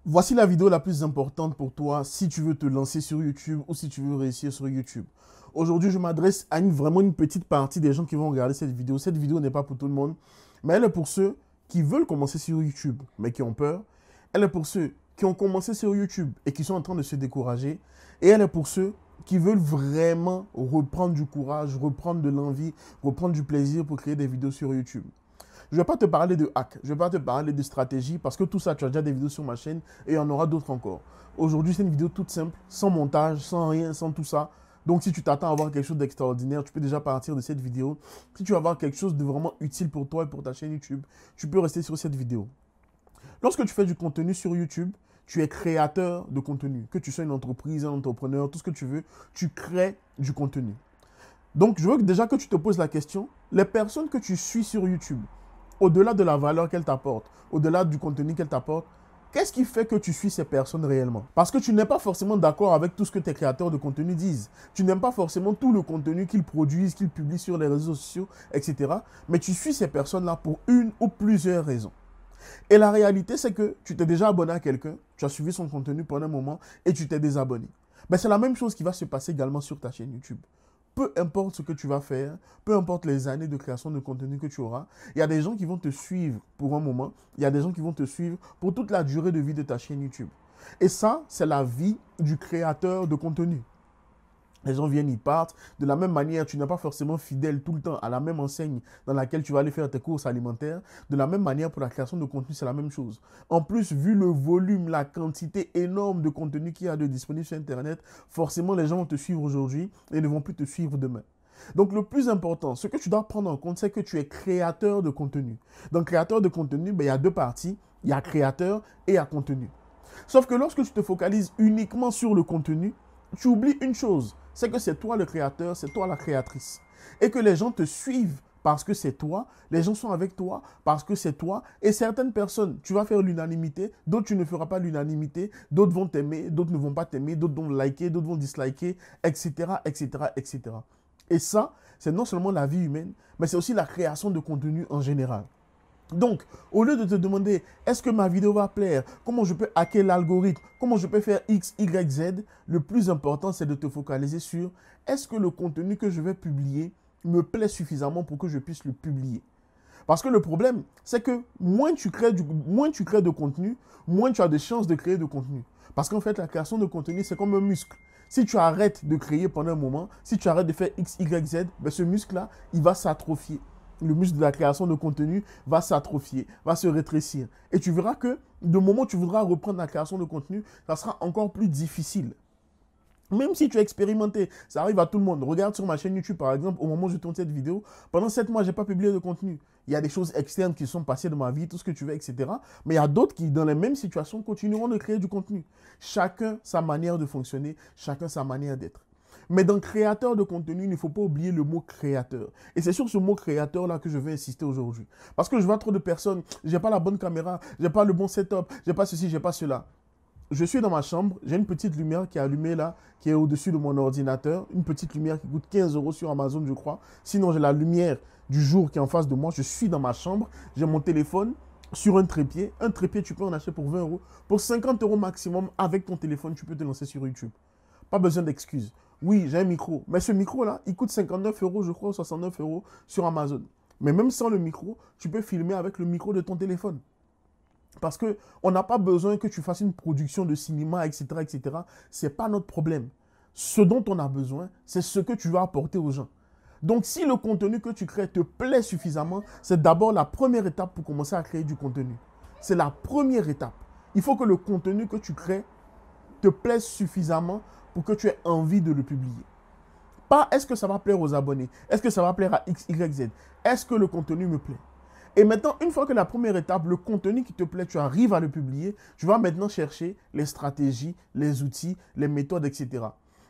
Voici la vidéo la plus importante pour toi si tu veux te lancer sur YouTube ou si tu veux réussir sur YouTube. Aujourd'hui, je m'adresse à vraiment une petite partie des gens qui vont regarder cette vidéo. Cette vidéo n'est pas pour tout le monde, mais elle est pour ceux qui veulent commencer sur YouTube, mais qui ont peur. Elle est pour ceux qui ont commencé sur YouTube et qui sont en train de se décourager. Et elle est pour ceux qui veulent vraiment reprendre du courage, reprendre de l'envie, reprendre du plaisir pour créer des vidéos sur YouTube. Je ne vais pas te parler de hack, je ne vais pas te parler de stratégie parce que tout ça, tu as déjà des vidéos sur ma chaîne et il y en aura d'autres encore. Aujourd'hui, c'est une vidéo toute simple, sans montage, sans rien, sans tout ça. Donc, si tu t'attends à avoir quelque chose d'extraordinaire, tu peux déjà partir de cette vidéo. Si tu veux avoir quelque chose de vraiment utile pour toi et pour ta chaîne YouTube, tu peux rester sur cette vidéo. Lorsque tu fais du contenu sur YouTube, tu es créateur de contenu. Que tu sois une entreprise, un entrepreneur, tout ce que tu veux, tu crées du contenu. Donc, je veux déjà que tu te poses la question, les personnes que tu suis sur YouTube, au-delà de la valeur qu'elles t'apportent, au-delà du contenu qu'elles t'apportent, qu'est-ce qui fait que tu suis ces personnes réellement? Parce que tu n'es pas forcément d'accord avec tout ce que tes créateurs de contenu disent. Tu n'aimes pas forcément tout le contenu qu'ils produisent, qu'ils publient sur les réseaux sociaux, etc. Mais tu suis ces personnes-là pour une ou plusieurs raisons. Et la réalité, c'est que tu t'es déjà abonné à quelqu'un, tu as suivi son contenu pendant un moment et tu t'es désabonné. Ben, c'est la même chose qui va se passer également sur ta chaîne YouTube. Peu importe ce que tu vas faire, peu importe les années de création de contenu que tu auras, il y a des gens qui vont te suivre pour un moment, il y a des gens qui vont te suivre pour toute la durée de vie de ta chaîne YouTube. Et ça, c'est la vie du créateur de contenu. Les gens viennent, ils partent. De la même manière, tu n'es pas forcément fidèle tout le temps à la même enseigne dans laquelle tu vas aller faire tes courses alimentaires. De la même manière, pour la création de contenu, c'est la même chose. En plus, vu le volume, la quantité énorme de contenu qu'il y a de disponible sur Internet, forcément, les gens vont te suivre aujourd'hui et ne vont plus te suivre demain. Donc, le plus important, ce que tu dois prendre en compte, c'est que tu es créateur de contenu. Donc, créateur de contenu, ben, il y a deux parties. Il y a créateur et il y a contenu. Sauf que lorsque tu te focalises uniquement sur le contenu, tu oublies une chose, c'est que c'est toi le créateur, c'est toi la créatrice. Et que les gens te suivent parce que c'est toi, les gens sont avec toi parce que c'est toi. Et certaines personnes, tu vas faire l'unanimité, d'autres tu ne feras pas l'unanimité, d'autres vont t'aimer, d'autres ne vont pas t'aimer, d'autres vont liker, d'autres vont disliker, etc., etc., etc. Et ça, c'est non seulement la vie humaine, mais c'est aussi la création de contenu en général. Donc, au lieu de te demander, est-ce que ma vidéo va plaire? Comment je peux hacker l'algorithme? Comment je peux faire X, Y, Z? Le plus important, c'est de te focaliser sur, est-ce que le contenu que je vais publier me plaît suffisamment pour que je puisse le publier? Parce que le problème, c'est que moins tu crées de contenu, moins tu as de chances de créer de contenu. Parce qu'en fait, la création de contenu, c'est comme un muscle. Si tu arrêtes de créer pendant un moment, si tu arrêtes de faire X, Y, Z, ben ce muscle-là, il va s'atrophier. Le muscle de la création de contenu va s'atrophier, va se rétrécir. Et tu verras que du moment où tu voudras reprendre la création de contenu, ça sera encore plus difficile. Même si tu as expérimenté, ça arrive à tout le monde. Regarde sur ma chaîne YouTube, par exemple, au moment où je tourne cette vidéo, pendant 7 mois, je n'ai pas publié de contenu. Il y a des choses externes qui sont passées dans ma vie, tout ce que tu veux, etc. Mais il y a d'autres qui, dans les mêmes situations, continueront de créer du contenu. Chacun sa manière de fonctionner, chacun sa manière d'être. Mais dans créateur de contenu, il ne faut pas oublier le mot créateur. Et c'est sur ce mot créateur-là que je vais insister aujourd'hui. Parce que je vois trop de personnes, j'ai pas la bonne caméra, j'ai pas le bon setup, j'ai pas ceci, j'ai pas cela. Je suis dans ma chambre, j'ai une petite lumière qui est allumée là, qui est au-dessus de mon ordinateur. Une petite lumière qui coûte 15 € sur Amazon, je crois. Sinon, j'ai la lumière du jour qui est en face de moi. Je suis dans ma chambre, j'ai mon téléphone sur un trépied. Un trépied, tu peux en acheter pour 20 €. Pour 50 € maximum, avec ton téléphone, tu peux te lancer sur YouTube. Pas besoin d'excuses. Oui, j'ai un micro. Mais ce micro-là, il coûte 59 €, je crois, 69 € sur Amazon. Mais même sans le micro, tu peux filmer avec le micro de ton téléphone. Parce qu'on n'a pas besoin que tu fasses une production de cinéma, etc., etc. Ce n'est pas notre problème. Ce dont on a besoin, c'est ce que tu vas apporter aux gens. Donc, si le contenu que tu crées te plaît suffisamment, c'est d'abord la première étape pour commencer à créer du contenu. C'est la première étape. Il faut que le contenu que tu crées te plaise suffisamment pour que tu aies envie de le publier. Pas est-ce que ça va plaire aux abonnés, est-ce que ça va plaire à X, Y, Z, est-ce que le contenu me plaît. Et maintenant, une fois que la première étape, le contenu qui te plaît, tu arrives à le publier, tu vas maintenant chercher les stratégies, les outils, les méthodes, etc.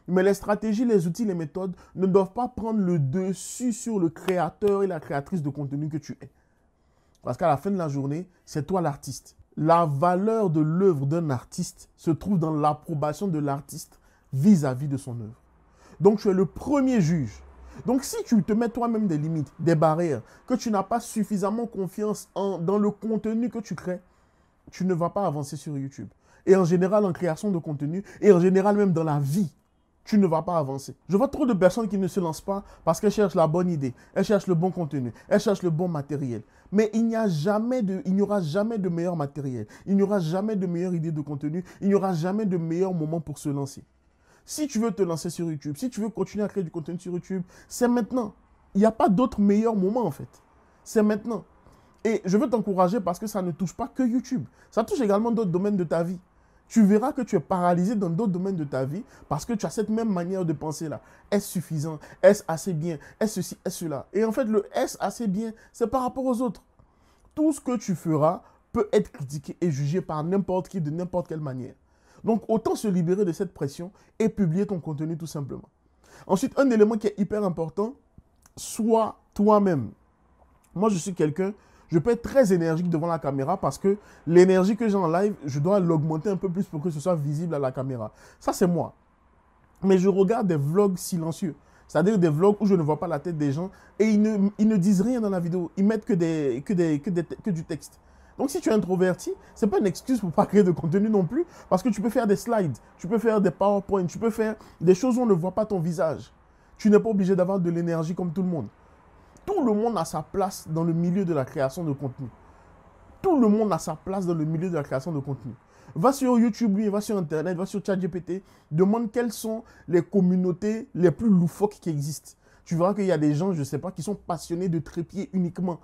Mais les stratégies, les outils, les méthodes ne doivent pas prendre le dessus sur le créateur et la créatrice de contenu que tu es. Parce qu'à la fin de la journée, c'est toi l'artiste. La valeur de l'œuvre d'un artiste se trouve dans l'approbation de l'artiste vis-à-vis de son œuvre. Donc, tu es le premier juge. Donc, si tu te mets toi-même des limites, des barrières, que tu n'as pas suffisamment confiance dans le contenu que tu crées, tu ne vas pas avancer sur YouTube. et en général en création de contenu, et en général même dans la vie, tu ne vas pas avancer. Je vois trop de personnes qui ne se lancent pas parce qu'elles cherchent la bonne idée, elles cherchent le bon contenu, elles cherchent le bon matériel. Mais il n'y aura jamais de meilleur matériel, il n'y aura jamais de meilleure idée de contenu, il n'y aura jamais de meilleur moment pour se lancer. Si tu veux te lancer sur YouTube, si tu veux continuer à créer du contenu sur YouTube, c'est maintenant. Il n'y a pas d'autre meilleur moment en fait. C'est maintenant. Et je veux t'encourager parce que ça ne touche pas que YouTube. Ça touche également d'autres domaines de ta vie. Tu verras que tu es paralysé dans d'autres domaines de ta vie parce que tu as cette même manière de penser là. Est-ce suffisant? Est-ce assez bien? Est-ce ceci? Est-ce cela? Et en fait, le est-ce assez bien, c'est par rapport aux autres. Tout ce que tu feras peut être critiqué et jugé par n'importe qui de n'importe quelle manière. Donc, autant se libérer de cette pression et publier ton contenu tout simplement. Ensuite, un élément qui est hyper important, sois toi-même. Moi, je suis quelqu'un, je peux être très énergique devant la caméra parce que l'énergie que j'ai en live, je dois l'augmenter un peu plus pour que ce soit visible à la caméra. Ça, c'est moi. Mais je regarde des vlogs silencieux. C'est-à-dire des vlogs où je ne vois pas la tête des gens et ils ne disent rien dans la vidéo. Ils mettent que du texte. Donc, si tu es introverti, ce n'est pas une excuse pour ne pas créer de contenu non plus parce que tu peux faire des slides, tu peux faire des PowerPoint, tu peux faire des choses où on ne voit pas ton visage. Tu n'es pas obligé d'avoir de l'énergie comme tout le monde. Tout le monde a sa place dans le milieu de la création de contenu. Tout le monde a sa place dans le milieu de la création de contenu. Va sur YouTube, va sur Internet, va sur ChatGPT, demande quelles sont les communautés les plus loufoques qui existent. Tu verras qu'il y a des gens, je ne sais pas, qui sont passionnés de trépied uniquement.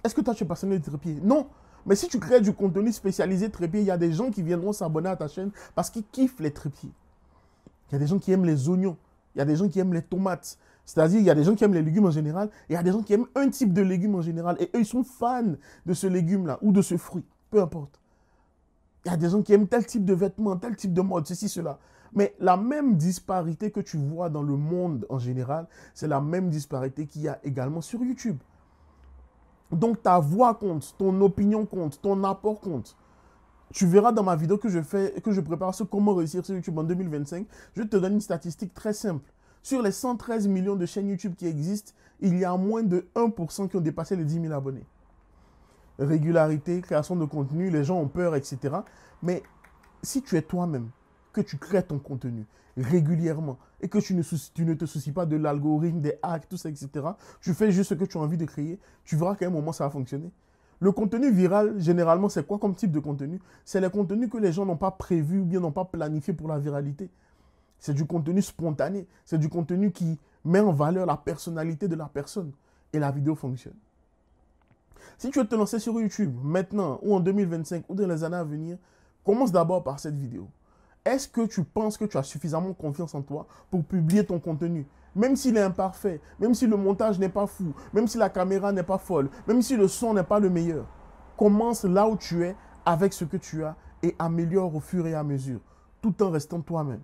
Est-ce que toi, tu es passionné de trépied? Non. Mais si tu crées du contenu spécialisé trépied, il y a des gens qui viendront s'abonner à ta chaîne parce qu'ils kiffent les trépieds. Il y a des gens qui aiment les oignons. Il y a des gens qui aiment les tomates. C'est-à-dire, il y a des gens qui aiment les légumes en général, et il y a des gens qui aiment un type de légumes en général, et eux, ils sont fans de ce légume-là, ou de ce fruit, peu importe. Il y a des gens qui aiment tel type de vêtements, tel type de mode, ceci, cela. Mais la même disparité que tu vois dans le monde en général, c'est la même disparité qu'il y a également sur YouTube. Donc, ta voix compte, ton opinion compte, ton apport compte. Tu verras dans ma vidéo que je prépare sur comment réussir sur YouTube en 2025, je te donne une statistique très simple. Sur les 113 millions de chaînes YouTube qui existent, il y a moins de 1% qui ont dépassé les 10 000 abonnés. Régularité, création de contenu, les gens ont peur, etc. Mais si tu es toi-même, que tu crées ton contenu régulièrement et que tu ne te soucies pas de l'algorithme, des hacks, tout ça, etc., tu fais juste ce que tu as envie de créer, tu verras qu'à un moment, ça va fonctionner. Le contenu viral, généralement, c'est quoi comme type de contenu? C'est les contenus que les gens n'ont pas prévus ou bien n'ont pas planifié pour la viralité. C'est du contenu spontané. C'est du contenu qui met en valeur la personnalité de la personne. Et la vidéo fonctionne. Si tu veux te lancer sur YouTube maintenant ou en 2025 ou dans les années à venir, commence d'abord par cette vidéo. Est-ce que tu penses que tu as suffisamment confiance en toi pour publier ton contenu? Même s'il est imparfait, même si le montage n'est pas fou, même si la caméra n'est pas folle, même si le son n'est pas le meilleur. Commence là où tu es avec ce que tu as et améliore au fur et à mesure, tout en restant toi-même.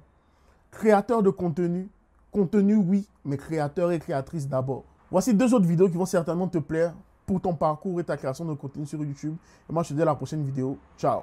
Créateur de contenu, oui, mais créateur et créatrice d'abord. Voici 2 autres vidéos qui vont certainement te plaire pour ton parcours et ta création de contenu sur YouTube. Et moi, je te dis à la prochaine vidéo. Ciao!